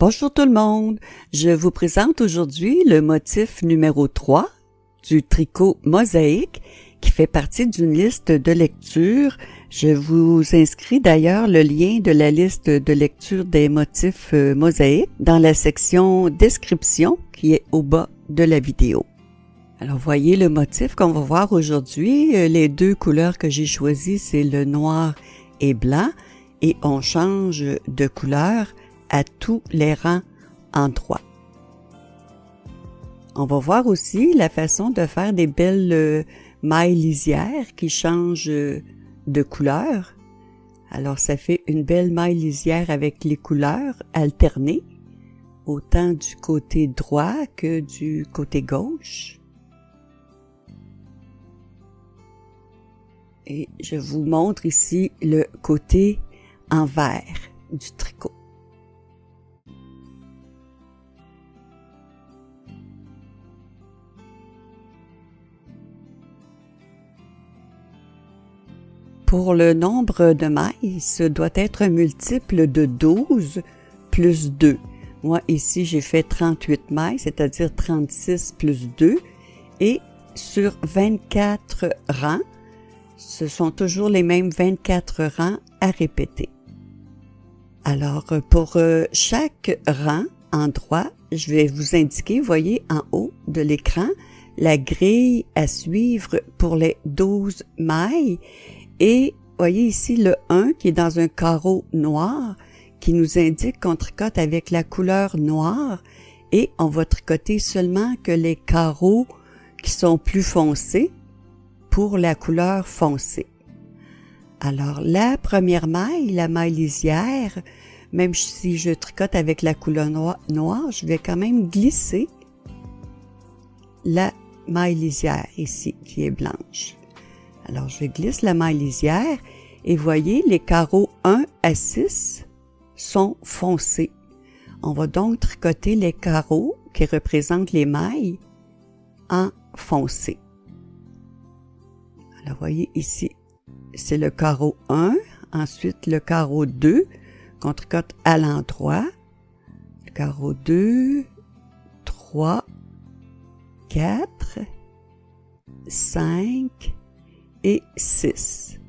Bonjour tout le monde, je vous présente aujourd'hui le motif numéro 3 du tricot mosaïque qui fait partie d'une liste de lecture. Je vous inscris d'ailleurs le lien de la liste de lecture des motifs mosaïques dans la section description qui est au bas de la vidéo. Alors voyez le motif qu'on va voir aujourd'hui, les deux couleurs que j'ai choisies c'est le noir et blanc et on change de couleur à tous les rangs endroits. On va voir aussi la façon de faire des belles mailles lisières qui changent de couleur. Alors ça fait une belle maille lisière avec les couleurs alternées, autant du côté droit que du côté gauche. Et je vous montre ici le côté envers du tricot. Pour le nombre de mailles, ce doit être un multiple de 12 plus 2. Moi, ici, j'ai fait 38 mailles, c'est-à-dire 36 plus 2. Et sur 24 rangs, ce sont toujours les mêmes 24 rangs à répéter. Alors, pour chaque rang endroit, je vais vous indiquer, voyez, en haut de l'écran, la grille à suivre pour les 12 mailles. Et voyez ici le 1 qui est dans un carreau noir qui nous indique qu'on tricote avec la couleur noire et on va tricoter seulement que les carreaux qui sont plus foncés pour la couleur foncée. Alors la première maille, la maille lisière, même si je tricote avec la couleur noire, je vais quand même glisser la maille lisière ici qui est blanche. Alors, je glisse la maille lisière et voyez, les carreaux 1 à 6 sont foncés. On va donc tricoter les carreaux qui représentent les mailles en foncé. Alors, voyez ici, c'est le carreau 1, ensuite le carreau 2 qu'on tricote à l'endroit, le carreau 2, 3, 4, 5, et 6.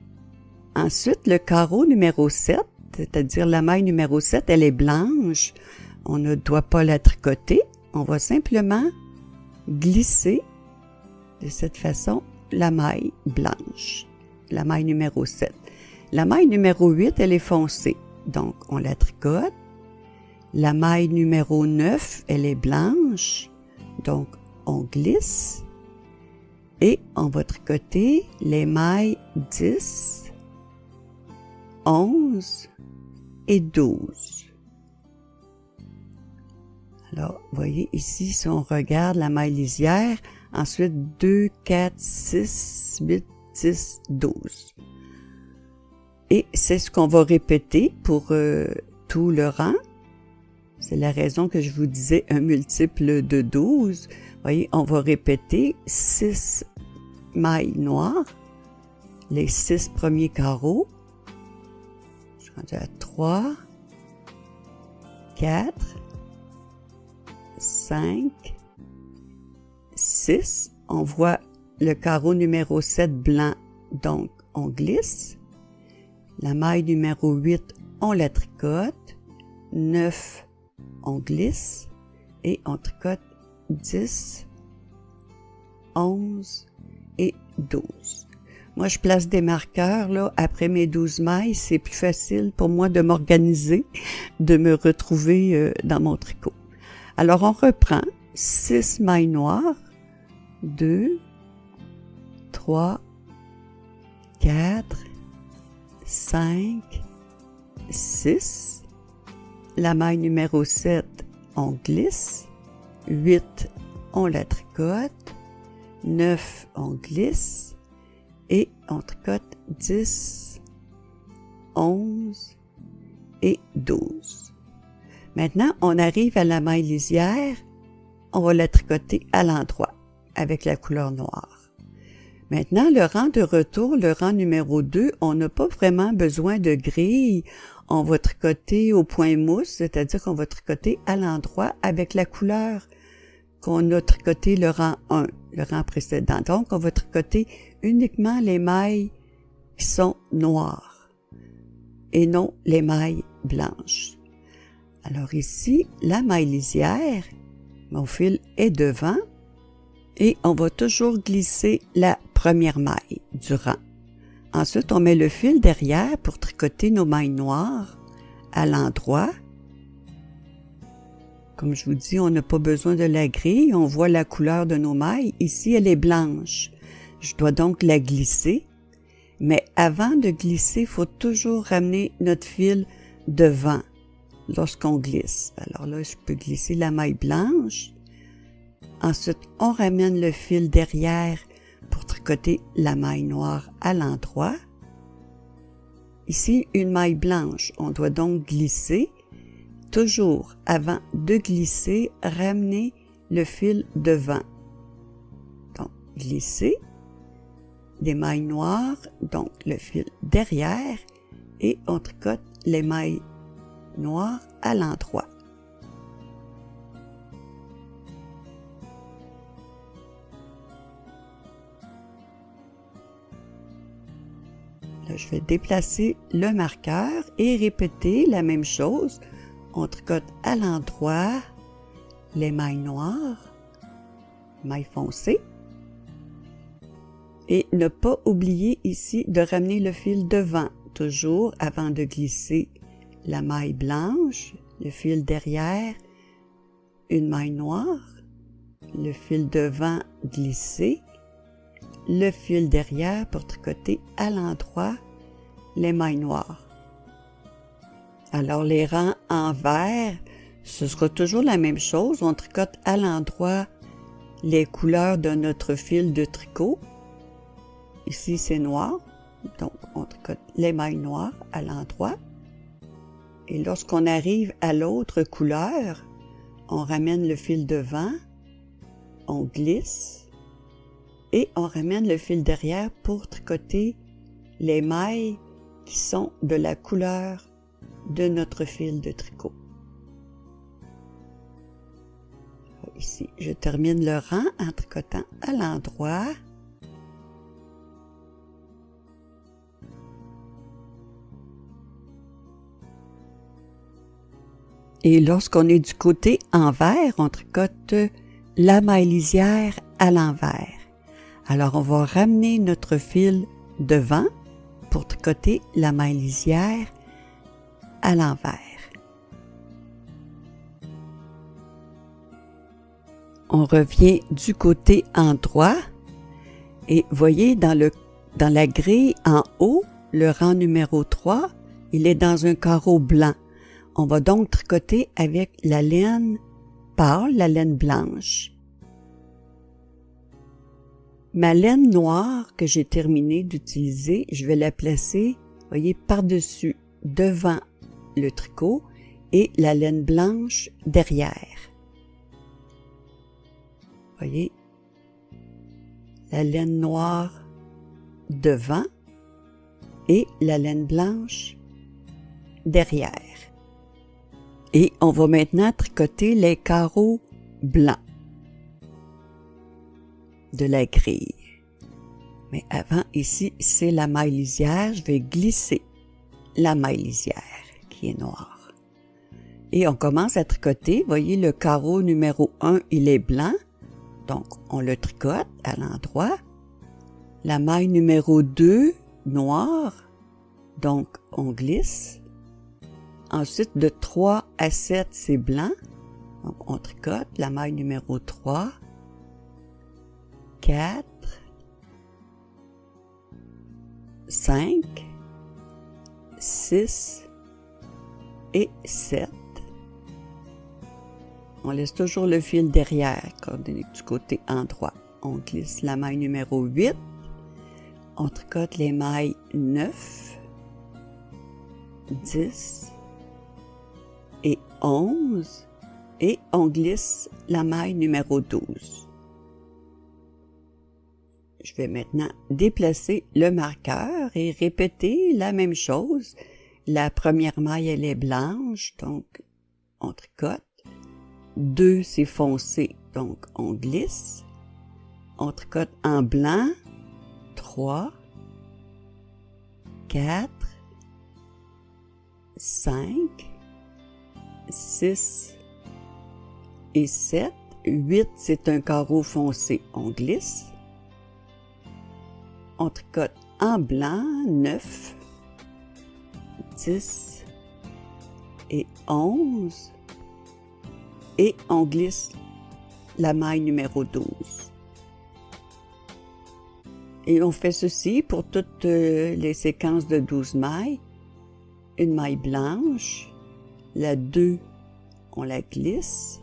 Ensuite, le carreau numéro 7, c'est-à-dire la maille numéro 7, elle est blanche. On ne doit pas la tricoter. On va simplement glisser de cette façon la maille blanche, la maille numéro 7. La maille numéro 8, elle est foncée, donc on la tricote. La maille numéro 9, elle est blanche, donc on glisse. Et on va tricoter les mailles 10, 11 et 12. Alors, vous voyez ici, si on regarde la maille lisière, ensuite 2, 4, 6, 8, 10, 12. Et c'est ce qu'on va répéter pour tout le rang. C'est la raison que je vous disais un multiple de 12. Vous voyez, on va répéter 6 mailles noires, les 6 premiers carreaux. Je suis rendue à 3, 4, 5, 6. On voit le carreau numéro 7 blanc, donc on glisse. La maille numéro 8, on la tricote. 9, on glisse. Et on tricote 10, 11 et 12. Moi, je place des marqueurs là après mes 12 mailles. C'est plus facile pour moi de m'organiser, de me retrouver dans mon tricot. Alors, on reprend 6 mailles noires. 2, 3, 4, 5, 6. La maille numéro 7, on glisse. 8, on la tricote. 9, on glisse. Et on tricote 10, 11 et 12. Maintenant, on arrive à la maille lisière. On va la tricoter à l'endroit avec la couleur noire. Maintenant, le rang de retour, le rang numéro 2, on n'a pas vraiment besoin de grille. on va tricoter au point mousse, c'est-à-dire qu'on va tricoter à l'endroit avec la couleur qu'on a tricoté le rang 1, le rang précédent. Donc, on va tricoter uniquement les mailles qui sont noires et non les mailles blanches. Alors ici, la maille lisière, mon fil est devant et on va toujours glisser la première maille du rang. Ensuite, on met le fil derrière pour tricoter nos mailles noires à l'endroit. Comme je vous dis, on n'a pas besoin de la grille, on voit la couleur de nos mailles. Ici, elle est blanche. Je dois donc la glisser. Mais avant de glisser, il faut toujours ramener notre fil devant lorsqu'on glisse. Alors là, je peux glisser la maille blanche. Ensuite, on ramène le fil derrière pour tricoter la maille noire à l'endroit. Ici, une maille blanche. On doit donc glisser. Toujours, avant de glisser, ramener le fil devant. Donc, glisser des mailles noires, donc le fil derrière, et on tricote les mailles noires à l'endroit. Là, je vais déplacer le marqueur et répéter la même chose. On tricote à l'endroit les mailles noires, mailles foncées. Et ne pas oublier ici de ramener le fil devant, toujours avant de glisser la maille blanche, le fil derrière, une maille noire, le fil devant glissé, le fil derrière pour tricoter à l'endroit les mailles noires. Alors les rangs en vert, ce sera toujours la même chose, on tricote à l'endroit les couleurs de notre fil de tricot. Ici c'est noir, donc on tricote les mailles noires à l'endroit. Et lorsqu'on arrive à l'autre couleur, on ramène le fil devant, on glisse et on ramène le fil derrière pour tricoter les mailles qui sont de la couleur de notre fil de tricot. Ici, je termine le rang en tricotant à l'endroit. Et lorsqu'on est du côté envers, on tricote la maille lisière à l'envers. Alors, on va ramener notre fil devant pour tricoter la maille lisière à l'envers. On revient du côté endroit et voyez dans la grille en haut, le rang numéro 3, il est dans un carreau blanc. On va donc tricoter avec la laine pâle, la laine blanche. Ma laine noire que j'ai terminé d'utiliser, je vais la placer, voyez, par-dessus, devant le tricot et la laine blanche derrière. Voyez, la laine noire devant et la laine blanche derrière. Et on va maintenant tricoter les carreaux blancs de la grille. Mais avant, ici, c'est la maille lisière. Je vais glisser la maille lisière qui est noire. Et on commence à tricoter. Voyez, le carreau numéro 1, il est blanc. Donc, on le tricote à l'endroit. La maille numéro 2, noire. Donc, on glisse. Ensuite, de 3 à 7, c'est blanc. Donc, on tricote la maille numéro 3, 4, 5, 6 et 7. On laisse toujours le fil derrière, coordonné du côté endroit. On glisse la maille numéro 8. On tricote les mailles 9, 10 et 11 et on glisse la maille numéro 12. Je vais maintenant déplacer le marqueur et répéter la même chose La première maille, elle est blanche, donc on tricote. 2, c'est foncé, donc on glisse. On tricote en blanc. 3, 4, 5, 6 et 7. 8, c'est un carreau foncé, on glisse. On tricote en blanc. 9, 10 et 11. Et on glisse la maille numéro 12. Et on fait ceci pour toutes les séquences de 12 mailles. Une maille blanche, la 2, on la glisse,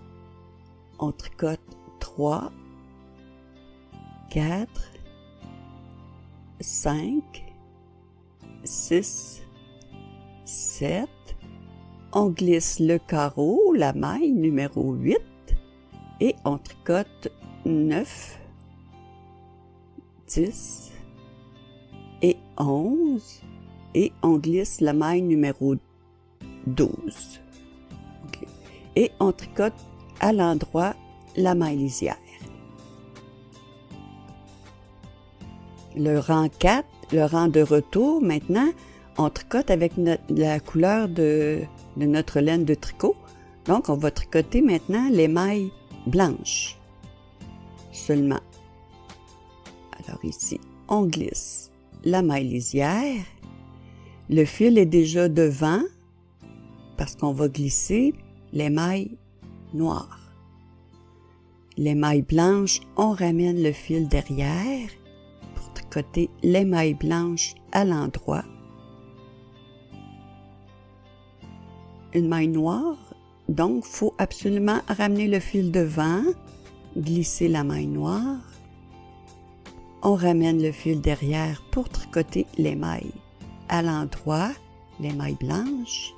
on tricote 3, 4, 5, 6, 7, on glisse le carreau, la maille numéro 8, et on tricote 9, 10 et 11, et on glisse la maille numéro 12. Okay. Et on tricote à l'endroit la maille lisière. Le rang 4, le rang de retour, maintenant, on tricote avec la couleur de notre laine de tricot. Donc, on va tricoter maintenant les mailles blanches seulement. Alors ici, on glisse la maille lisière. Le fil est déjà devant parce qu'on va glisser les mailles noires. Les mailles blanches, on ramène le fil derrière pour tricoter les mailles blanches à l'endroit. Une maille noire, donc il faut absolument ramener le fil devant, glisser la maille noire. On ramène le fil derrière pour tricoter les mailles à l'endroit, les mailles blanches.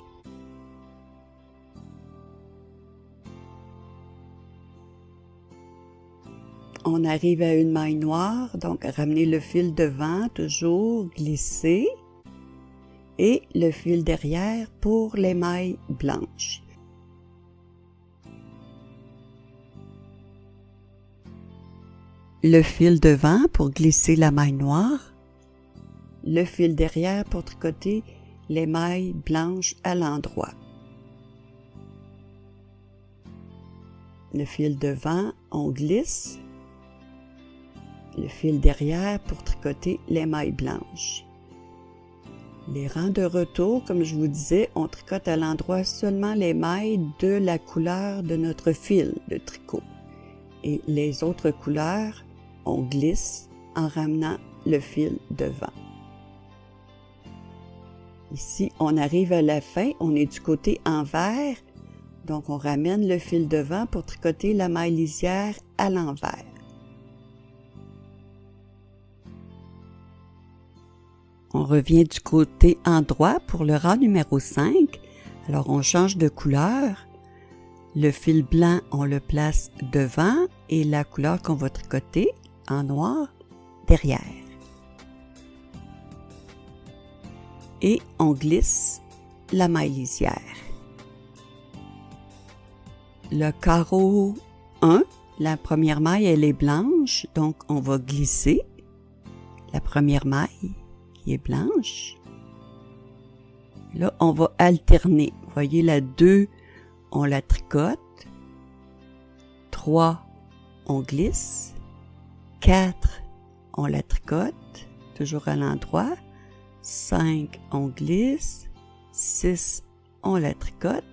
On arrive à une maille noire, donc ramener le fil devant, toujours glisser, et le fil derrière pour les mailles blanches. Le fil devant pour glisser la maille noire, le fil derrière pour tricoter les mailles blanches à l'endroit. Le fil devant, on glisse, le fil derrière pour tricoter les mailles blanches. Les rangs de retour, comme je vous disais, on tricote à l'endroit seulement les mailles de la couleur de notre fil de tricot. Et les autres couleurs, on glisse en ramenant le fil devant. Ici, on arrive à la fin, on est du côté envers, donc on ramène le fil devant pour tricoter la maille lisière à l'envers. On revient du côté endroit pour le rang numéro 5. Alors, on change de couleur. Le fil blanc, on le place devant et la couleur qu'on va tricoter en noir derrière. Et on glisse la maille lisière. Le carreau 1, la première maille, elle est blanche, donc on va glisser la première maille qui est blanche. Là, on va alterner. Vous voyez, la 2, on la tricote. 3, on glisse. 4, on la tricote, toujours à l'endroit. 5, on glisse. 6, on la tricote.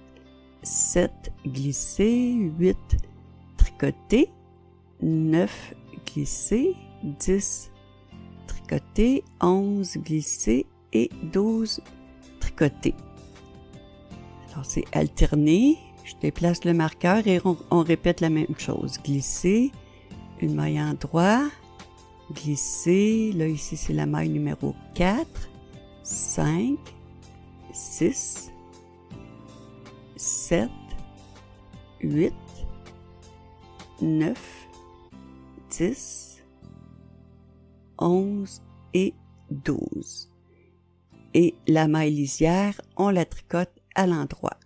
7, glisser. 8, tricoter. 9, glisser. 10, tricoter. 11, glisser. Et 12, tricoter. Alors, c'est alterner. Je déplace le marqueur et on répète la même chose. Glisser, une maille en droit, glisser. Là, ici, c'est la maille numéro 4, 5, 6, 7, 8, 9, 10, 11 et 12. et la maille lisière, on la tricote à l'endroit.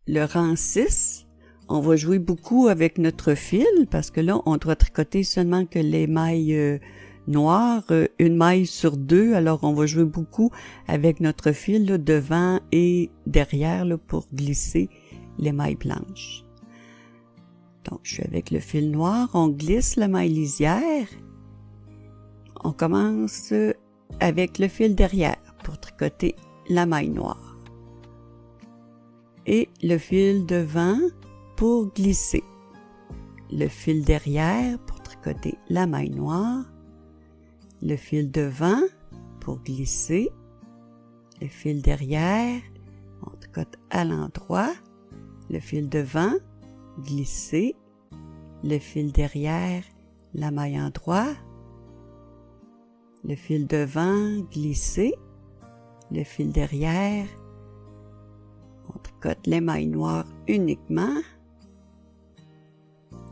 Le rang 6, on va jouer beaucoup avec notre fil parce que là, on doit tricoter seulement que les mailles noires, une maille sur deux. Alors, on va jouer beaucoup avec notre fil là, devant et derrière là, pour glisser les mailles blanches. Donc, je suis avec le fil noir, on glisse la maille lisière. On commence avec le fil derrière pour tricoter la maille noire. Et le fil devant pour glisser. Le fil derrière pour tricoter la maille noire. Le fil devant pour glisser. Le fil derrière, on tricote à l'endroit. Le fil devant, glisser. Le fil derrière, la maille endroit. Le fil devant, glisser. Le fil derrière, on tricote les mailles noires uniquement.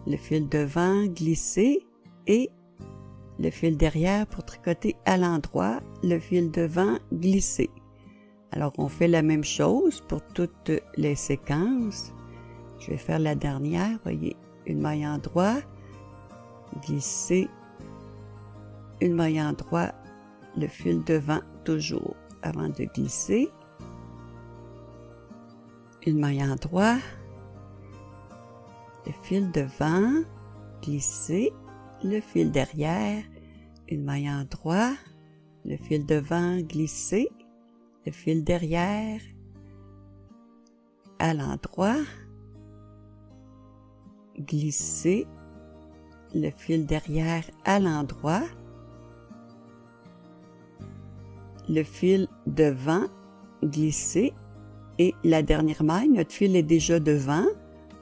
Le fil devant, glisser et le fil derrière pour tricoter à l'endroit, le fil devant, glisser. Alors, on fait la même chose pour toutes les séquences. Je vais faire la dernière, voyez, une maille endroit, glisser, une maille endroit, le fil devant toujours avant de glisser. Une maille endroit, le fil devant, glisser, le fil derrière, une maille endroit, le fil devant, glisser, le fil derrière, à l'endroit, glisser, le fil derrière à l'endroit, le fil devant, glisser, et la dernière maille, notre fil est déjà devant,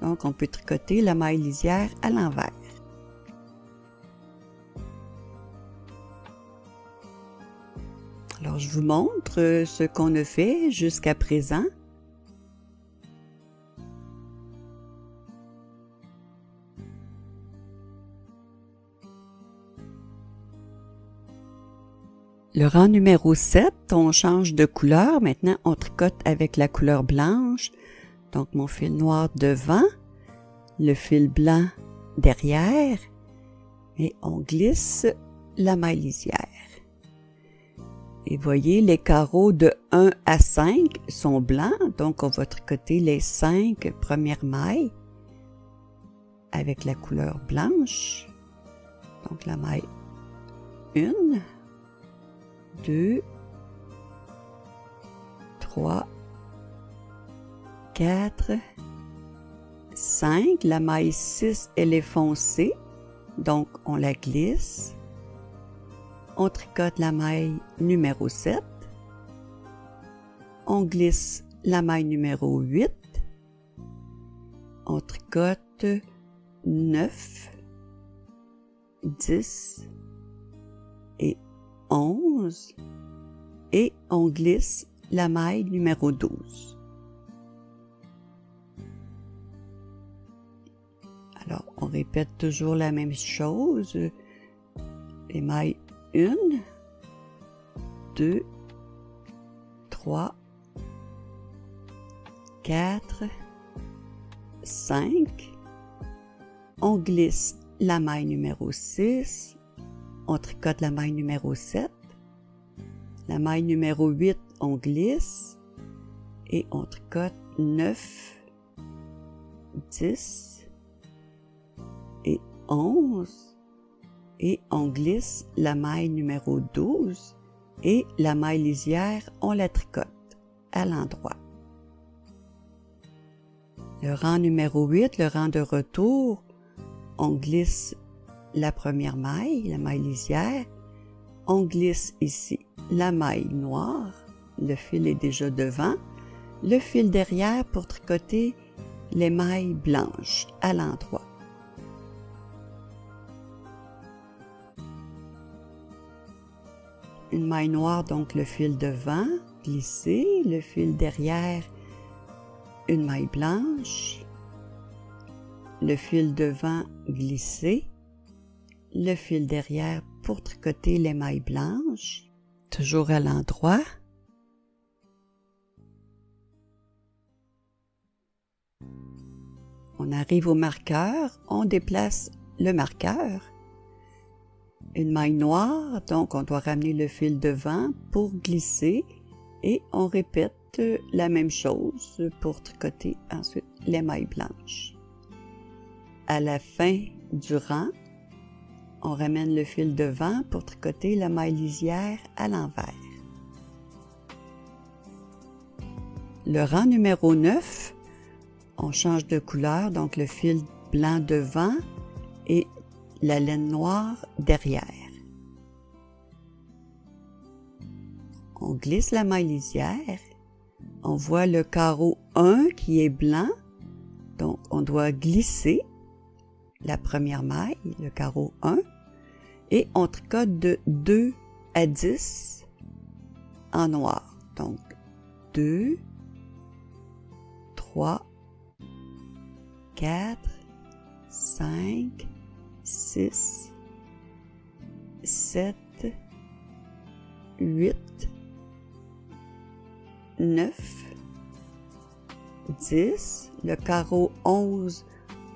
donc on peut tricoter la maille lisière à l'envers. Alors, je vous montre ce qu'on a fait jusqu'à présent. Le rang numéro 7, on change de couleur. Maintenant, on tricote avec la couleur blanche. Donc, mon fil noir devant, le fil blanc derrière, et on glisse la maille lisière. Et voyez, les carreaux de 1 à 5 sont blancs, donc on va tricoter les 5 premières mailles avec la couleur blanche. Donc, la maille 1, 2, 3, 4, 5. La maille 6, elle est foncée, donc on la glisse. On tricote la maille numéro 7. On glisse la maille numéro 8. On tricote 9, 10 et 11 et on glisse la maille numéro 12. Alors, on répète toujours la même chose. Les mailles 1, 2, 3, 4, 5. On glisse la maille numéro 6. On tricote la maille numéro 7. La maille numéro 8, on glisse. Et on tricote 9, 10 et 11. Et on glisse la maille numéro 12. Et la maille lisière, on la tricote à l'endroit. Le rang numéro 8, le rang de retour, on glisse la première maille, la maille lisière. On glisse ici la maille noire, le fil est déjà devant. Le fil derrière pour tricoter les mailles blanches à l'endroit. Une maille noire, donc le fil devant, glisser, le fil derrière, une maille blanche, le fil devant, glisser, le fil derrière pour tricoter les mailles blanches, toujours à l'endroit. On arrive au marqueur, on déplace le marqueur. Une maille noire, donc on doit ramener le fil devant pour glisser et on répète la même chose pour tricoter ensuite les mailles blanches. À la fin du rang, on ramène le fil devant pour tricoter la maille lisière à l'envers. Le rang numéro 9, on change de couleur, donc le fil blanc devant et la laine noire derrière. On glisse la maille lisière, on voit le carreau 1 qui est blanc, donc on doit glisser la première maille, le carreau 1, et on tricote de 2 à 10 en noir. Donc 2, 3, 4, 5, 6, 7, 8, 9, 10, le carreau 11,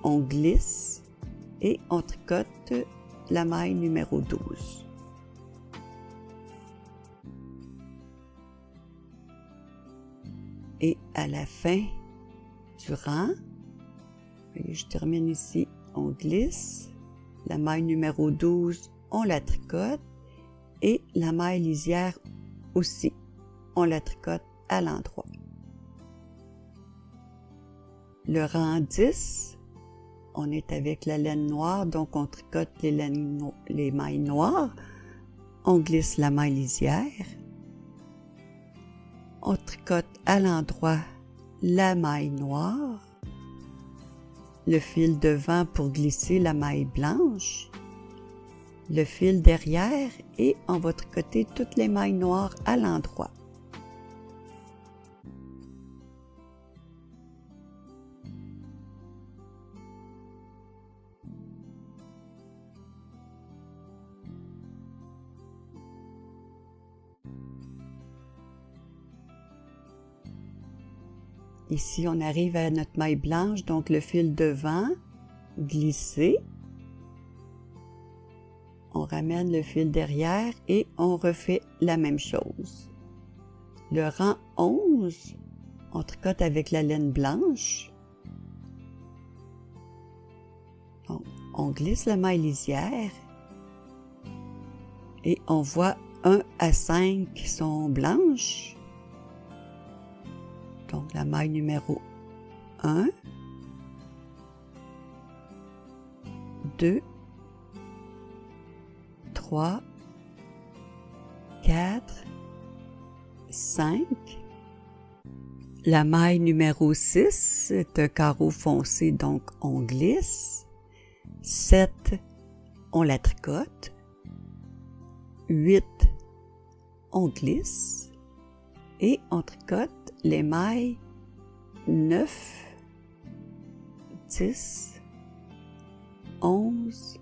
on glisse et on tricote la maille numéro 12. Et à la fin du rang, je termine ici, on glisse, la maille numéro 12, on la tricote et la maille lisière aussi, on la tricote à l'endroit. Le rang 10, on est avec la laine noire, donc on tricote les mailles noires, on glisse la maille lisière, on tricote à l'endroit la maille noire, le fil devant pour glisser la maille blanche, le fil derrière et on va tricoter toutes les mailles noires à l'endroit. Ici, on arrive à notre maille blanche, donc le fil devant, glissé. On ramène le fil derrière et on refait la même chose. Le rang 11, on tricote avec la laine blanche. Donc, on glisse la maille lisière et on voit 1 à 5 qui sont blanches. Donc, la maille numéro 1, 2, 3, 4, 5. La maille numéro 6, c'est un carreau foncé, donc on glisse. 7, on la tricote. 8, on glisse. Et on tricote les mailles 9, 10, 11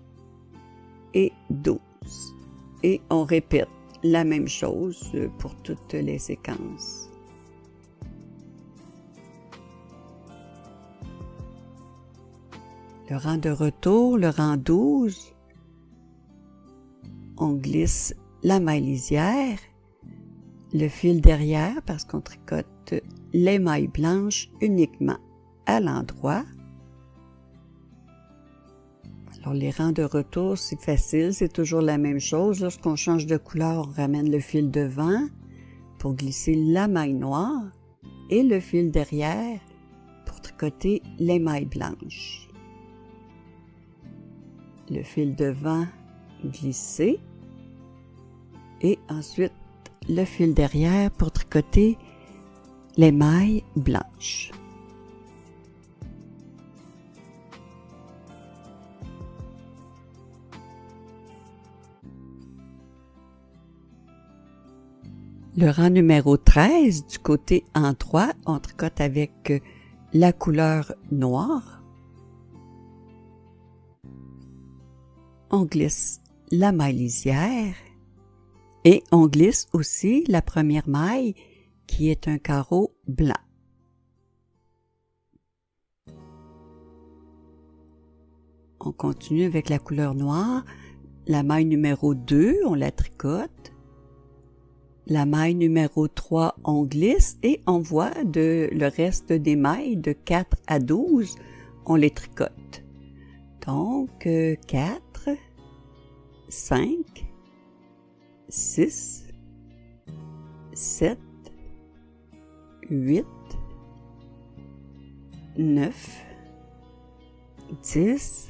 et 12. Et on répète la même chose pour toutes les séquences. Le rang de retour, le rang 12, on glisse la maille lisière, le fil derrière parce qu'on tricote les mailles blanches uniquement à l'endroit. Alors les rangs de retour, c'est facile, c'est toujours la même chose. Lorsqu'on change de couleur, on ramène le fil devant pour glisser la maille noire et le fil derrière pour tricoter les mailles blanches. Le fil devant glissé et ensuite le fil derrière pour tricoter les mailles blanches. Le rang numéro 13, du côté endroit, on tricote avec la couleur noire. On glisse la maille lisière Et on glisse aussi la première maille qui est un carreau blanc. On continue avec la couleur noire. La maille numéro 2, on la tricote. La maille numéro 3, on glisse et on voit le reste des mailles de 4 à 12, on les tricote. Donc 4, 5, 6, 7, 8, 9, 10,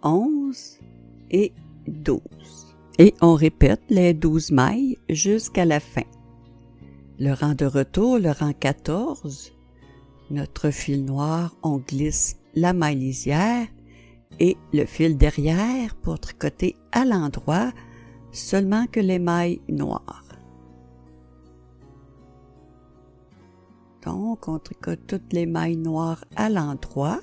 11 et 12. Et on répète les 12 mailles jusqu'à la fin. Le rang de retour, le rang 14, notre fil noir, on glisse la maille lisière et le fil derrière pour tricoter à l'endroit seulement que les mailles noires. Donc, on tricote toutes les mailles noires à l'endroit.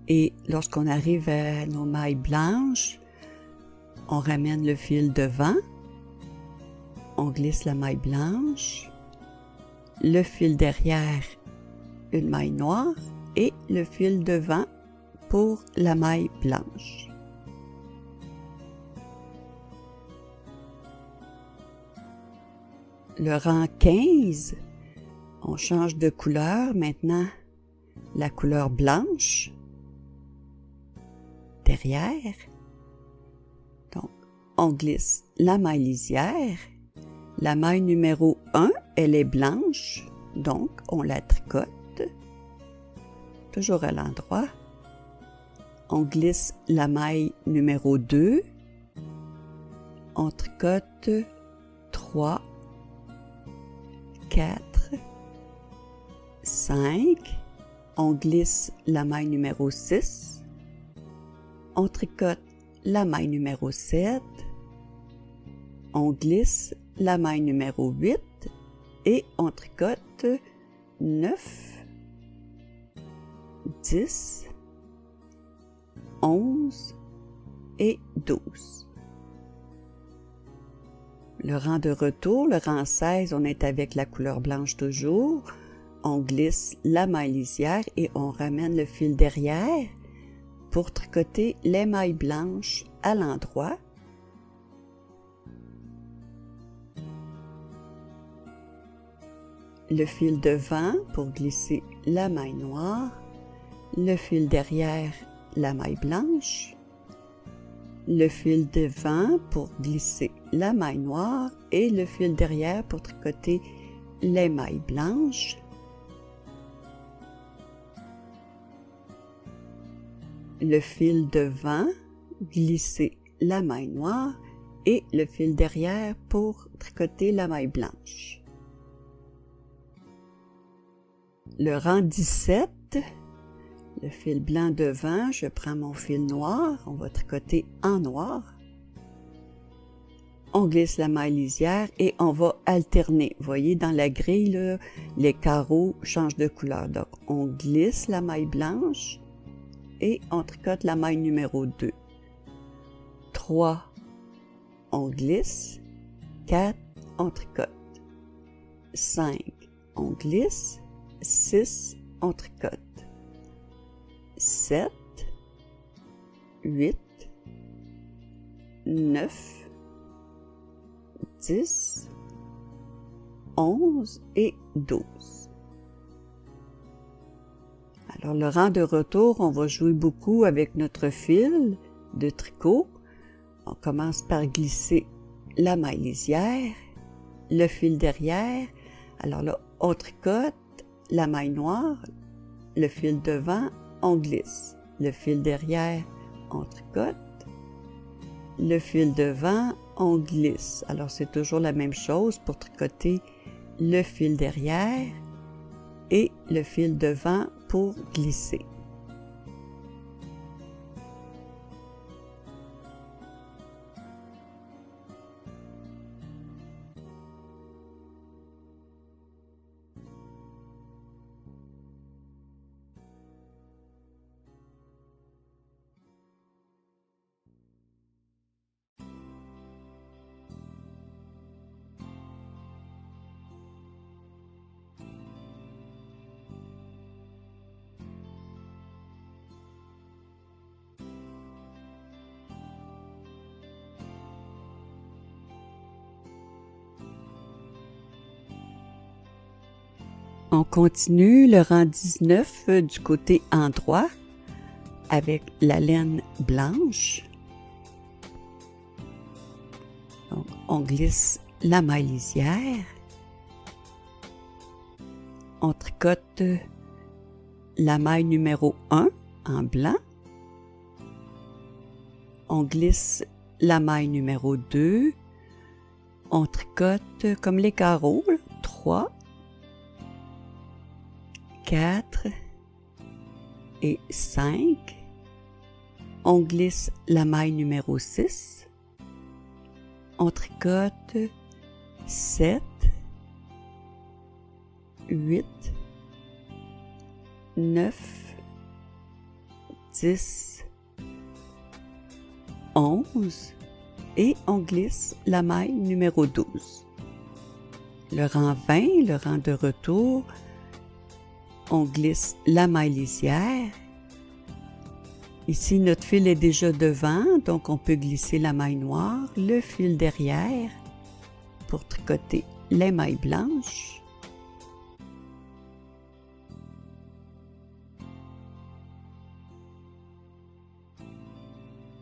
Et lorsqu'on arrive à nos mailles blanches, on ramène le fil devant, on glisse la maille blanche, le fil derrière, une maille noire et le fil devant pour la maille blanche. Le rang 15, on change de couleur maintenant, la couleur blanche derrière. Donc, on glisse la maille lisière. La maille numéro 1, elle est blanche, donc on la tricote, toujours à l'endroit. On glisse la maille numéro 2. On tricote 3, 4, 5. On glisse la maille numéro 6. On tricote la maille numéro 7, on glisse la maille numéro 8 et on tricote 9, 10, 11 et 12. Le rang de retour, le rang 16, on est avec la couleur blanche toujours. On glisse la maille lisière et on ramène le fil derrière pour tricoter les mailles blanches à l'endroit. Le fil devant pour glisser la maille noire, le fil derrière la maille blanche, le fil devant pour glisser la maille noire et le fil derrière pour tricoter les mailles blanches. Le fil devant, glisser la maille noire et le fil derrière pour tricoter la maille blanche. Le rang 17, le fil blanc devant, je prends mon fil noir, on va tricoter en noir. On glisse la maille lisière et on va alterner. Vous voyez, dans la grille, là, les carreaux changent de couleur. Donc, on glisse la maille blanche et on tricote la maille numéro 2. 3, on glisse. 4, on tricote. 5, on glisse. 6, on tricote. 7, 8, 9, 10, 11 et 12. Alors, le rang de retour, on va jouer beaucoup avec notre fil de tricot. On commence par glisser la maille lisière, le fil derrière. Alors là, on tricote la maille noire, le fil devant, on glisse. Le fil derrière, on tricote. Le fil devant, on glisse. Alors, c'est toujours la même chose pour tricoter le fil derrière et le fil devant pour glisser. On continue le rang 19 du côté endroit avec la laine blanche. Donc, on glisse la maille lisière. On tricote la maille numéro 1 en blanc. On glisse la maille numéro 2. On tricote comme les carreaux, 3, 4 et 5. On glisse la maille numéro 6. On tricote 7, 8, 9, 10, 11 et on glisse la maille numéro 12. Le rang 20, le rang de retour, on glisse la maille lisière. Ici, notre fil est déjà devant, donc on peut glisser la maille noire, le fil derrière pour tricoter les mailles blanches.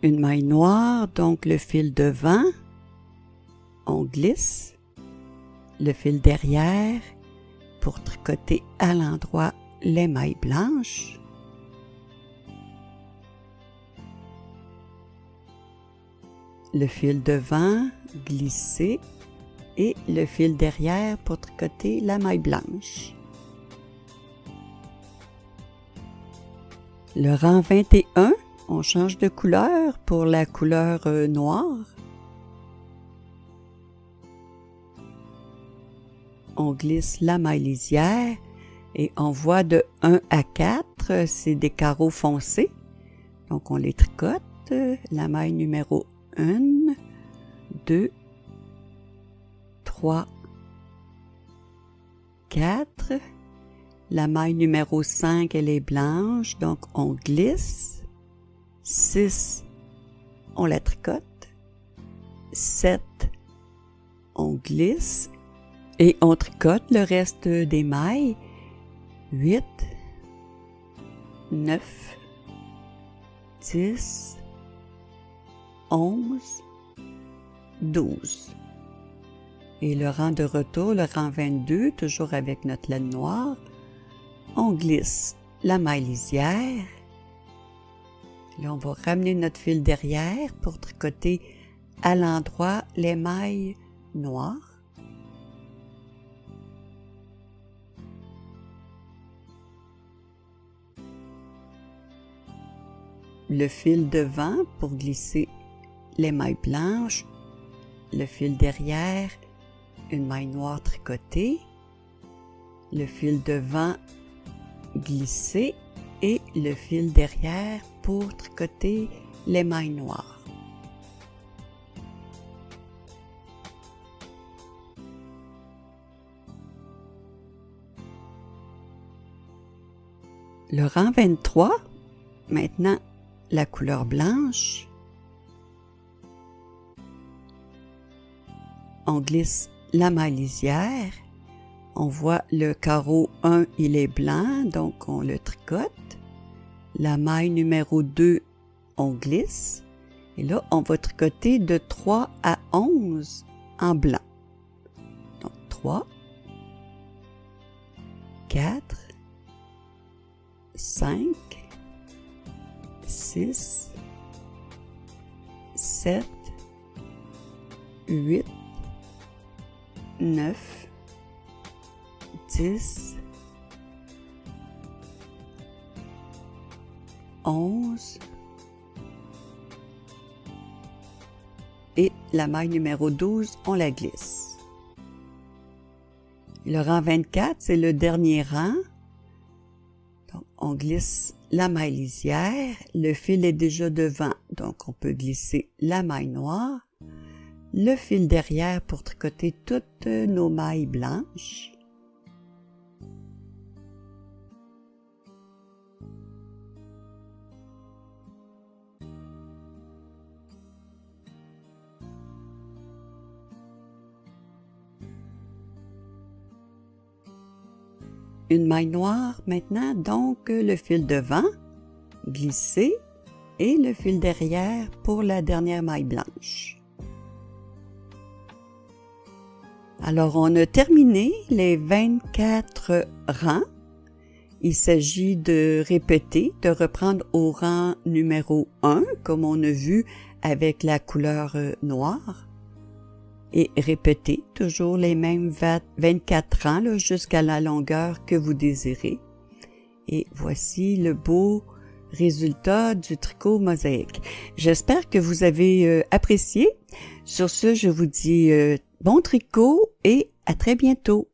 Une maille noire, donc le fil devant, on glisse, le fil derrière pour tricoter à l'endroit les mailles blanches. Le fil devant, glisser et le fil derrière pour tricoter la maille blanche. Le rang 21, on change de couleur pour la couleur noire. On glisse la maille lisière et on voit de 1 à 4, c'est des carreaux foncés. Donc on les tricote, la maille numéro 1, 2, 3, 4. La maille numéro 5, elle est blanche, donc on glisse. 6, on la tricote. 7, on glisse. Et on tricote le reste des mailles. 8, 9, 10, 11, 12. Et le rang de retour, le rang 22, toujours avec notre laine noire, on glisse la maille lisière. Là, on va ramener notre fil derrière pour tricoter à l'endroit les mailles noires. Le fil devant pour glisser les mailles blanches, le fil derrière, une maille noire tricotée, le fil devant glisser et le fil derrière pour tricoter les mailles noires. Le rang 23, maintenant la couleur blanche. On glisse la maille lisière. On voit le carreau 1, il est blanc, donc on le tricote. La maille numéro 2, on glisse. Et là, on va tricoter de 3 à 11 en blanc. Donc 3, 4, 5, 6, 7, 8, 9, 10, 11 et la maille numéro 12, on la glisse. Le rang 24, c'est le dernier rang. Donc, on glisse la maille lisière, le fil est déjà devant, donc on peut glisser la maille noire, le fil derrière pour tricoter toutes nos mailles blanches. une maille noire maintenant, donc le fil devant, glisser et le fil derrière pour la dernière maille blanche. Alors, on a terminé les 24 rangs. Il s'agit de répéter, de reprendre au rang numéro 1, comme on a vu avec la couleur noire, et répéter toujours les mêmes 24 rangs là, jusqu'à la longueur que vous désirez. Et voici le beau résultat du tricot mosaïque. J'espère que vous avez apprécié. Sur ce, je vous dis bon tricot et à très bientôt.